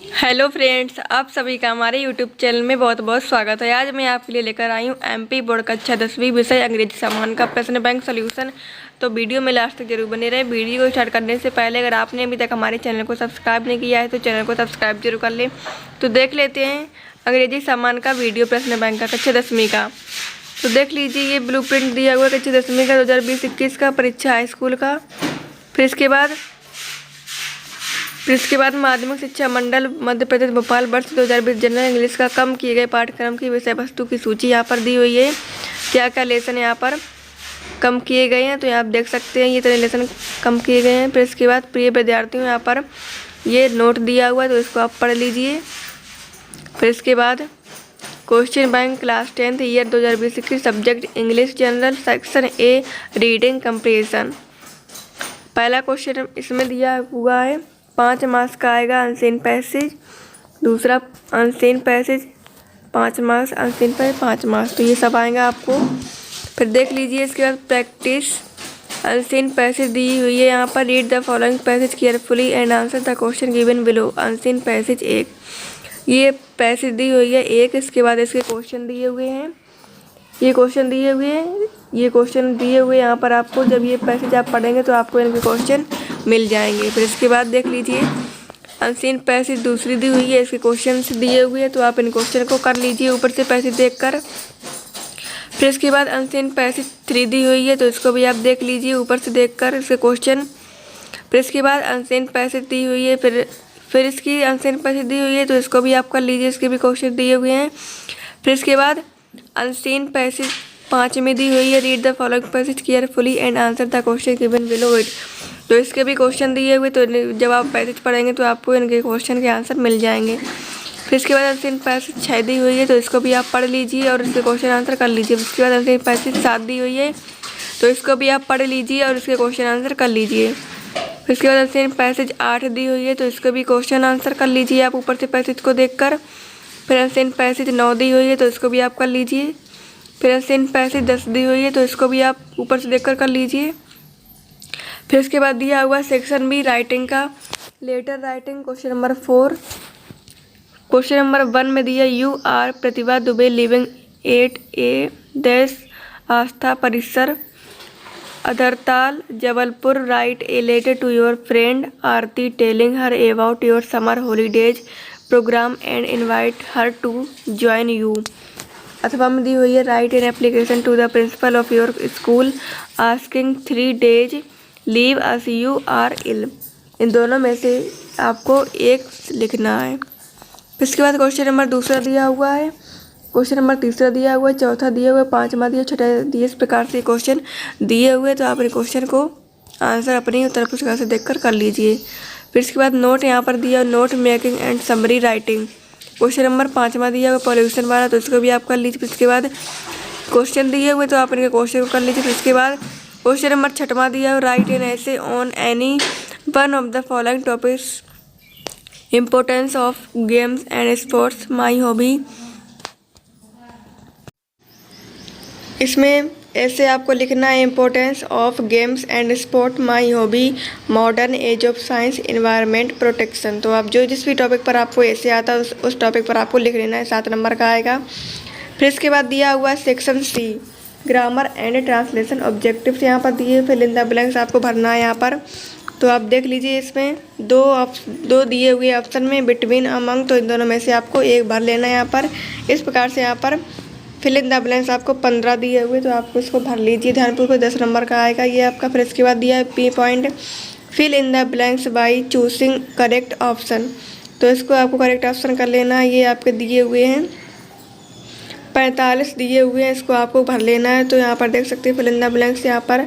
Hello friends, आप सभी का हमारे यूट्यूब चैनल में बहुत बहुत स्वागत है। आज मैं आपके लिए लेकर आई हूँ एमपी बोर्ड कक्षा 10वीं विषय अंग्रेजी सामान्य का प्रश्न बैंक सॉल्यूशन। तो वीडियो में लास्ट तक जरूर बने रहे। वीडियो को स्टार्ट करने से पहले अगर आपने अभी तक हमारे चैनल को सब्सक्राइब नहीं किया है तो चैनल को सब्सक्राइब जरूर कर लें। तो देख लेते हैं अंग्रेजी सामान्य का वीडियो प्रश्न बैंक का कक्षा 10वीं का। तो देख लीजिए, ये ब्लू प्रिंट दिया हुआ कक्षा 10वीं का 2020-21 का परीक्षा हाई स्कूल का। फिर इसके बाद माध्यमिक शिक्षा मंडल मध्य प्रदेश भोपाल वर्ष 2020 जनरल इंग्लिश का कम किए गए पाठ्यक्रम की विषय वस्तु की सूची यहाँ पर दी हुई है। क्या क्या लेसन यहाँ पर कम किए गए हैं तो यहाँ आप देख सकते हैं, ये तरह लेसन कम किए गए हैं। फिर इसके बाद प्रिय विद्यार्थियों, यहाँ पर ये नोट दिया हुआ है तो इसको आप पढ़ लीजिए। फिर इसके बाद question bank class 10th year 2020 की subject English general section A reading comprehension. पहला क्वेश्चन इसमें दिया हुआ है 5 मार्क्स का आएगा अनसीन पैसेज। दूसरा unseen passage 5 marks, unseen passage 5 marks, तो ये सब आएगा आपको। फिर देख लीजिए इसके बाद प्रैक्टिस अनसीन पैसेज दी हुई है यहाँ पर। Read the following passage carefully and answer the question given below. Unseen passage 1, ये पैसेज दी हुई है 1। इसके बाद इसके क्वेश्चन दिए हुए हैं, ये क्वेश्चन दिए हुए यहाँ पर आपको। जब ये पैसेज आप पढ़ेंगे तो आपको इनके क्वेश्चन मिल जाएंगे। फिर इसके बाद देख लीजिए अनसीन पैसेज दूसरी दी हुई है, इसके क्वेश्चन दिए हुए हैं तो आप इन क्वेश्चन को कर लीजिए ऊपर से पैसेज देखकर। फिर इसके बाद अनसीन पैसेज 3 दी हुई है तो इसको भी आप देख लीजिए ऊपर से देखकर इसके क्वेश्चन। फिर इसके बाद अनसीन पैसेज दी हुई है, फिर इसकी अनसीन पैसेज दी हुई है तो इसको भी आप कर लीजिए, इसके भी क्वेश्चन दिए हुए हैं। फिर इसके बाद अनसीन पैसेज 5 में दी हुई है। Read the following passage carefully and answer the question given below it, तो इसके भी क्वेश्चन दिए हुए, तो जब आप पैसेज पढ़ेंगे तो आपको इनके क्वेश्चन के आंसर मिल जाएंगे। फिर इसके बाद अनसीन पैसेज 6 दी हुई है तो इसको भी आप पढ़ लीजिए और इसके क्वेश्चन आंसर कर लीजिए। उसके बाद अनसीन पैसेज 7 दी हुई है तो इसको भी आप पढ़ लीजिए और इसके क्वेश्चन आंसर कर लीजिए। फिर इसके बाद अनसीन पैसेज 8 दी हुई है तो इसको भी क्वेश्चन आंसर कर लीजिए आप ऊपर से पैसेज को देखकर। फिर अनसीन पैसेज 9 दी हुई है तो इसको भी आप कर लीजिए। फिर अनसीन पैसेज 10 दी हुई है तो इसको भी आप ऊपर से देखकर कर लीजिए। फिर इसके बाद दिया हुआ सेक्शन बी राइटिंग का letter writing question number 4। Question number 1 में दिया you are Pratibha Dubey living at a Desh Aastha Parisar Adhartal Jabalpur. Write a letter to your friend Aarti telling her about your summer holidays programme and invite her to join you. अथवा में दी हुई है write an application to the principal of your school asking 3 days leave as you are ill. इन दोनों में से आपको एक लिखना है। इसके बाद क्वेश्चन नंबर दूसरा दिया हुआ है, क्वेश्चन नंबर तीसरा दिया हुआ है, चौथा दिया हुआ है, 5वां दिया, छठा दिया। इस प्रकार से क्वेश्चन दिए हुए तो आप इन क्वेश्चन को आंसर अपनी उत्तर पुस्तिका से देखकर कर लीजिए। फिर इसके बाद नोट यहाँ पर दिया note making and summary writing. Question number 5वां दिया हुआ पॉल्यूशन वाला तो इसको भी आप कर लीजिए। फिर इसके बाद क्वेश्चन दिए हुए तो आप इनके क्वेश्चन को कर लीजिए। फिर इसके बाद क्वेश्चन नंबर 6वां दिया हुआ राइट एन ऐसे on any one of the following topics importance of games and sports my hobby. इसमें ऐसे आपको लिखना है importance of games and sport my hobby modern age of science environment protection. तो आप जो जिस भी टॉपिक पर आपको ऐसे आता है उस टॉपिक पर आपको लिख लेना है, 7 नंबर का आएगा। फिर इसके बाद दिया हुआ section C grammar and translation objectives यहाँ पर दिए फिल इन द ब्लैंक्स आपको भरना है यहाँ पर। तो आप देख लीजिए इसमें दो दिए हुए ऑप्शन में बिटवीन अमंग, तो इन दोनों में से आपको एक भर लेना है यहाँ पर। इस प्रकार से यहाँ पर फिल इन द ब्लैंक्स आपको 15 दिए हुए तो आपको इसको भर लीजिए ध्यानपूर्वक। 10 नंबर का आएगा ये आपका। फिर इसके बाद दिया है P point fill in the blanks by choosing correct option, तो इसको आपको करेक्ट ऑप्शन कर लेना है। ये आपके दिए हुए हैं 45 दिए हुए हैं, इसको आपको भर लेना है। तो यहाँ पर देख सकते हैं फिल इन द ब्लैंक्स यहाँ पर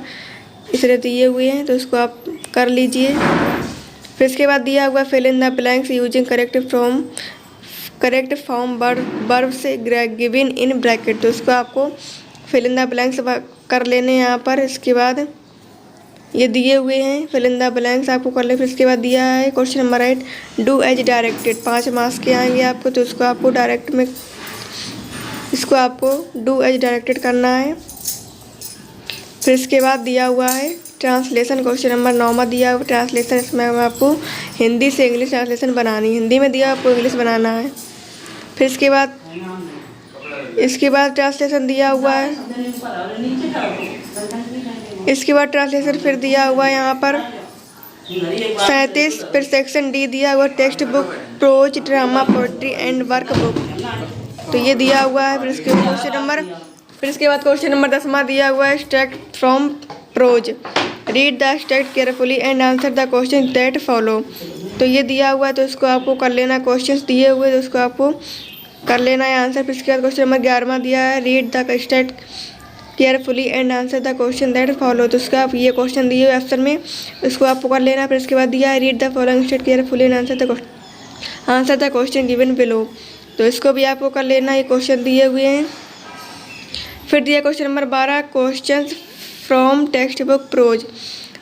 इसलिए दिए हुए हैं तो इसको आप कर लीजिए। फिर इसके बाद दिया हुआ fill in the blanks using correct form verb से गिवन इन ब्रैकेट, तो इसको आपको फिल इन द ब्लैंक्स कर लेने यहाँ पर। इसके बाद ये दिए हुए हैं फिल इन द ब्लैंक्स आपको कर ले। फिर इसके बाद दिया है question number 8 do as directed, 5 marks के आएंगे आपको, तो इसको आपको डू एज डायरेक्टेड करना है। फिर इसके बाद दिया हुआ है ट्रांसलेशन क्वेश्चन नंबर 9 में दिया हुआ ट्रांसलेशन, इसमें आपको हिंदी से इंग्लिश ट्रांसलेशन बनानी है। हिंदी में दिया आपको इंग्लिश बनाना है। फिर इसके बाद ट्रांसलेशन दिया हुआ है। इसके बाद ट्रांसलेशन फिर दिया हुआ है यहाँ पर 37। फिर सेक्शन डी दिया हुआ text book, prose, drama, poetry and work book, तो ये दिया हुआ है। फिर इसके बाद क्वेश्चन नंबर 10 दिया हुआ है extract from prose, read the extract carefully and answer the question that follow, तो ये दिया हुआ है, तो इसको आपको कर लेना। क्वेश्चंस दिए हुए तो उसको आपको कर लेना है आंसर। फिर इसके बाद क्वेश्चन नंबर 11 दिया है read the extract carefully and answer the question that follow, तो उसका आप ये क्वेश्चन दिए हुए ऑप्शन में उसको आपको कर लेना। फिर इसके बाद दिया है read the following state carefully and answer the question given below, तो इसको भी आपको कर लेना। ये क्वेश्चन दिए हुए हैं। फिर दिया question number 12 question from text book prose,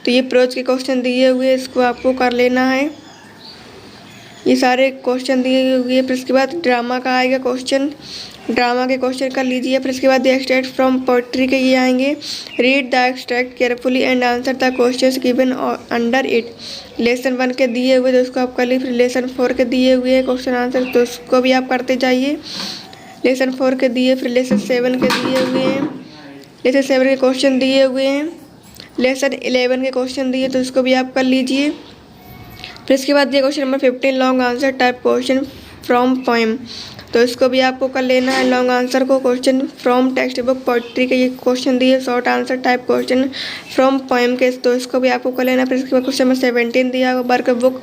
तो ये प्रोज के क्वेश्चन दिए हुए, इसको आपको कर लेना है। ये सारे क्वेश्चन दिए हुए हैं। फिर इसके बाद ड्रामा का आएगा क्वेश्चन, ड्रामा के क्वेश्चन कर लीजिए। फिर इसके बाद एक्सट्रैक्ट फ्रॉम पोएट्री के ये आएंगे read the extract carefully and answer the questions given under it, lesson 1 के दिए हुए तो उसको आप कर लीजिए। फिर लेसन 4 के दिए हुए हैं क्वेश्चन आंसर, तो उसको भी आप करते जाइए। लेसन 4 के दिए, फिर लेसन 7 के दिए हुए हैं, लेसन 7 के क्वेश्चन दिए हुए हैं। लेसन 11 के क्वेश्चन दिए तो उसको भी आप कर लीजिए। फिर इसके बाद दिया question number 15 long answer type question from poem, तो इसको भी आपको कर लेना है लॉन्ग आंसर को। Question from text book poetry के ये क्वेश्चन दिए short answer type question from poem के, तो इसको भी आपको कर लेना। फिर इसके बाद क्वेश्चन नंबर 17 दिया वर्क बुक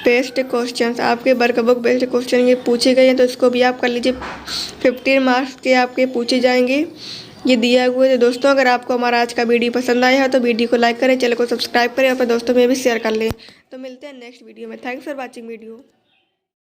बेस्ड क्वेश्चंस, आपके वर्क बुक बेस्ड क्वेश्चन ये पूछे गए हैं, तो इसको भी आप कर लीजिए। 15 मार्क्स के आपके पूछे जाएंगे, ये दिया हुआ है। तो दोस्तों अगर आपको हमारा आज का वीडियो पसंद आया है तो वीडियो को लाइक करें, चैनल को सब्सक्राइब करें, अपने दोस्तों में भी शेयर कर लें। तो मिलते हैं नेक्स्ट वीडियो में। Thanks for watching video.